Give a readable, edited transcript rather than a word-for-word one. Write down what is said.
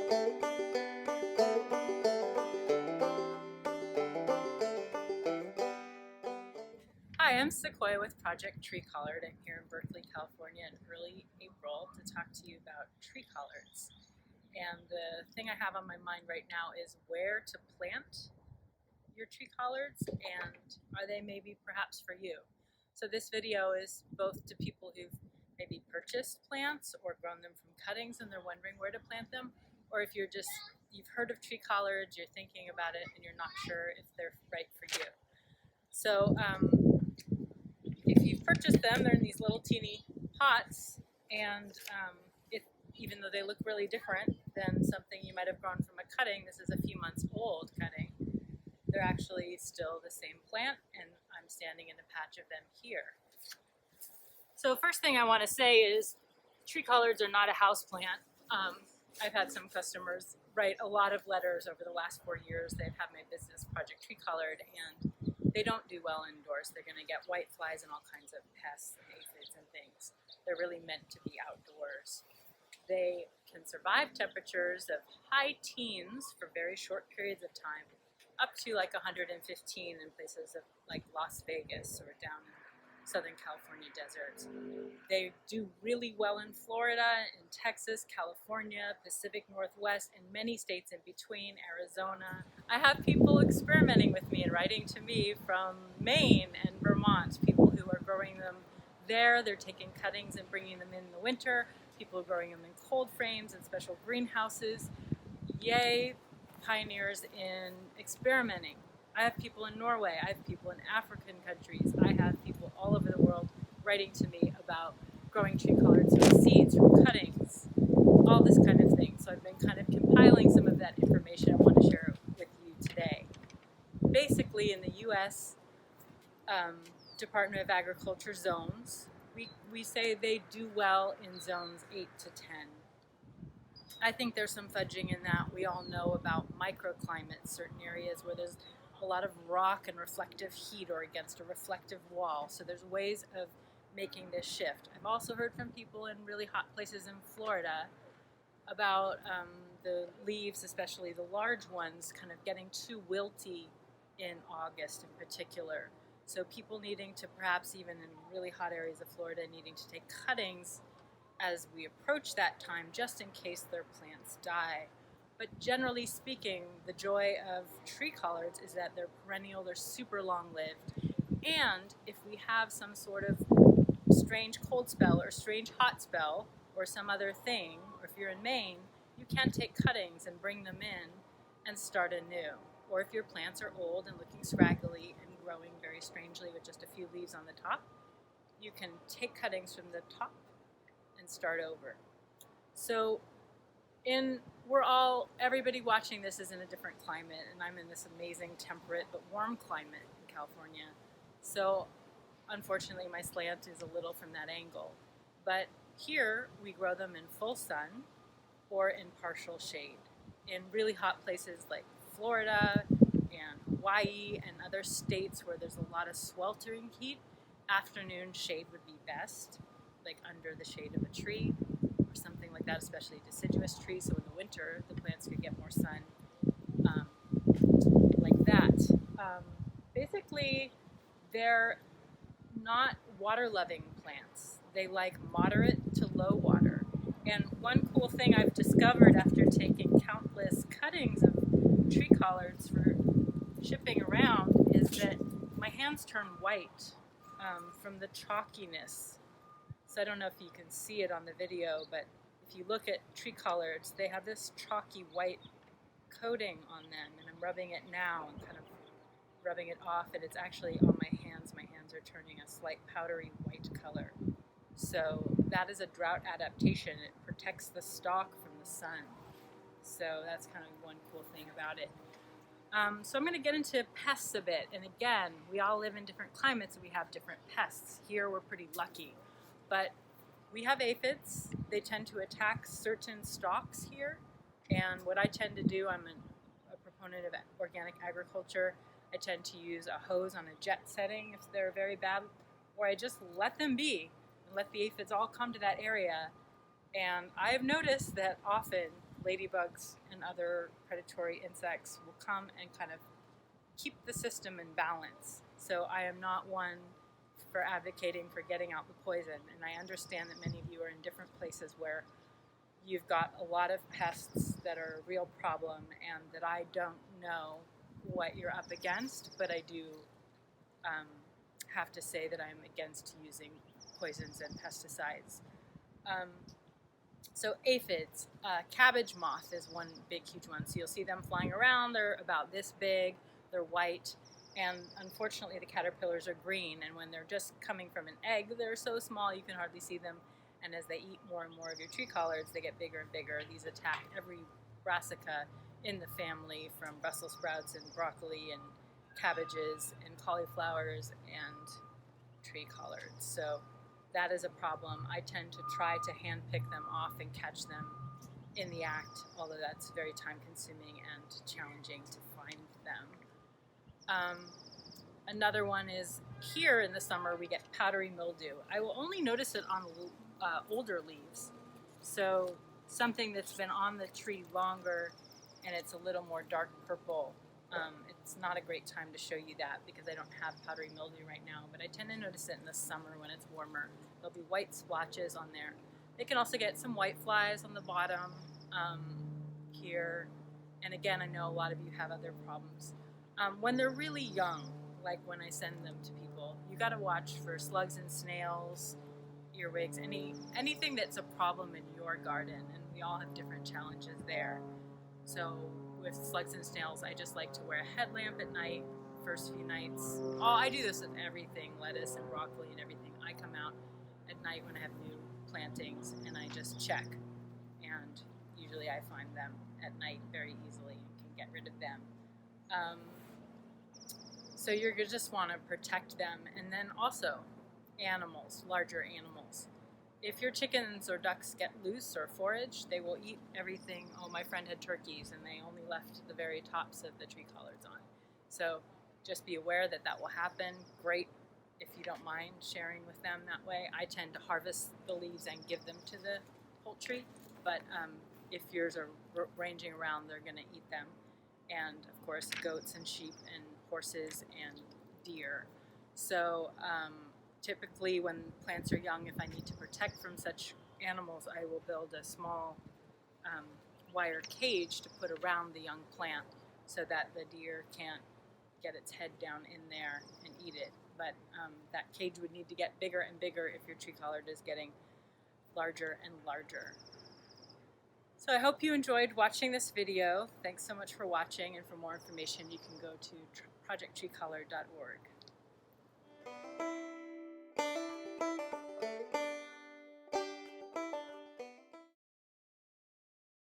Hi, I'm Sequoia with Project Tree Collard. I'm here in Berkeley, California in early April to talk to you about tree collards. And the thing I have on my mind right now is where to plant your tree collards and are they maybe perhaps for you. So this video is both to people who've maybe purchased plants or grown them from cuttings and they're wondering where to plant them, or if you've heard of tree collards, you're thinking about it and you're not sure if they're right for you. So if you've purchased them, they're in these little teeny pots, and even though they look really different than something you might have grown from a cutting, this is a few months old cutting, they're actually still the same plant, and I'm standing in a patch of them here. So first thing I want to say is tree collards are not a house plant. I've had some customers write a lot of letters over the last 4 years. They've had my business, Project Tree Collard, and they don't do well indoors. They're going to get white flies and all kinds of pests and aphids and things. They're really meant to be outdoors. They can survive temperatures of high teens for very short periods of time, up to like 115 in places like Las Vegas or down in Southern California deserts. They do really well in Florida, in Texas, California, Pacific Northwest, and many states in between, Arizona. I have people experimenting with me and writing to me from Maine and Vermont, people who are growing them there. They're taking cuttings and bringing them in the winter. People are growing them in cold frames and special greenhouses. Yay, pioneers in experimenting. I have people in Norway, I have people in African countries, I have people all over the world writing to me about growing tree collards from seeds, from cuttings, all this kind of thing. So I've been kind of compiling some of that information I want to share with you today. Basically, in the U.S. Department of Agriculture zones, we say they do well in zones 8 to 10. I think there's some fudging in that. We all know about microclimates, certain areas where there's a lot of rock and reflective heat or against a reflective wall. So there's ways of making this shift. I've also heard from people in really hot places in Florida about the leaves, especially the large ones, kind of getting too wilty in August in particular. So people needing to, perhaps even in really hot areas of Florida, needing to take cuttings as we approach that time, just in case their plants die. But generally speaking, the joy of tree collards is that they're perennial, they're super long-lived, and if we have some sort of strange cold spell or strange hot spell or some other thing, or if you're in Maine, you can take cuttings and bring them in and start anew. Or if your plants are old and looking scraggly and growing very strangely with just a few leaves on the top, you can take cuttings from the top and start over. So everybody watching this is in a different climate, and I'm in this amazing temperate but warm climate in California. So unfortunately my slant is a little from that angle. But here we grow them in full sun or in partial shade. In really hot places like Florida and Hawaii and other states where there's a lot of sweltering heat, afternoon shade would be best, like under the shade of a tree or something like that, especially a deciduous tree, so in the winter the plants could get more sun, like that. Basically, they're not water-loving plants. They like moderate to low water. And one cool thing I've discovered after taking countless cuttings of tree collards for shipping around is that my hands turn white from the chalkiness. So I don't know if you can see it on the video, but if you look at tree collards, they have this chalky white coating on them, and I'm rubbing it now and kind of rubbing it off, and it's actually on my hands. My hands are turning a slight powdery white color. So that is a drought adaptation. It protects the stalk from the sun. So that's kind of one cool thing about it. So I'm going to get into pests a bit. And again, we all live in different climates and we have different pests. Here we're pretty lucky. But we have aphids. They tend to attack certain stalks here. And what I tend to do, I'm a proponent of organic agriculture. I tend to use a hose on a jet setting if they're very bad, or I just let them be and let the aphids all come to that area. And I have noticed that often ladybugs and other predatory insects will come and kind of keep the system in balance. So I am not one for advocating for getting out the poison, and I understand that many of you are in different places where you've got a lot of pests that are a real problem, and that I don't know what you're up against, but I do have to say that I'm against using poisons and pesticides. So aphids, cabbage moth is one big huge one. So you'll see them flying around. They're about this big, they're white, and unfortunately the caterpillars are green, and when they're just coming from an egg, they're so small you can hardly see them, and as they eat more and more of your tree collards, they get bigger and bigger. These attack every brassica in the family, from Brussels sprouts and broccoli and cabbages and cauliflowers and tree collards. So that is a problem. I tend to try to hand pick them off and catch them in the act, although that's very time consuming and challenging to find them. Another one is here in the summer we get powdery mildew. I will only notice it on older leaves. So something that's been on the tree longer and it's a little more dark purple. It's not a great time to show you that because I don't have powdery mildew right now, but I tend to notice it in the summer when it's warmer. There'll be white splotches on there. They can also get some white flies on the bottom here. And again, I know a lot of you have other problems. When they're really young, like when I send them to people, you got to watch for slugs and snails, earwigs, anything that's a problem in your garden, and we all have different challenges there. So with slugs and snails, I just like to wear a headlamp at night, first few nights. I do this with everything, lettuce and broccoli and everything. I come out at night when I have new plantings and I just check, and usually I find them at night very easily and can get rid of them. So you're going to just want to protect them, and then also animals, larger animals. If your chickens or ducks get loose or forage, they will eat everything. My friend had turkeys and they only left the very tops of the tree collards on. So just be aware that that will happen. Great if you don't mind sharing with them that way. I tend to harvest the leaves and give them to the poultry, but if yours are ranging around, they're going to eat them. And of course, goats and sheep and horses and deer. So typically when plants are young, if I need to protect from such animals, I will build a small wire cage to put around the young plant so that the deer can't get its head down in there and eat it. But that cage would need to get bigger and bigger if your tree collard is getting larger and larger. So I hope you enjoyed watching this video. Thanks so much for watching, and for more information you can go to projecttreecollard.org.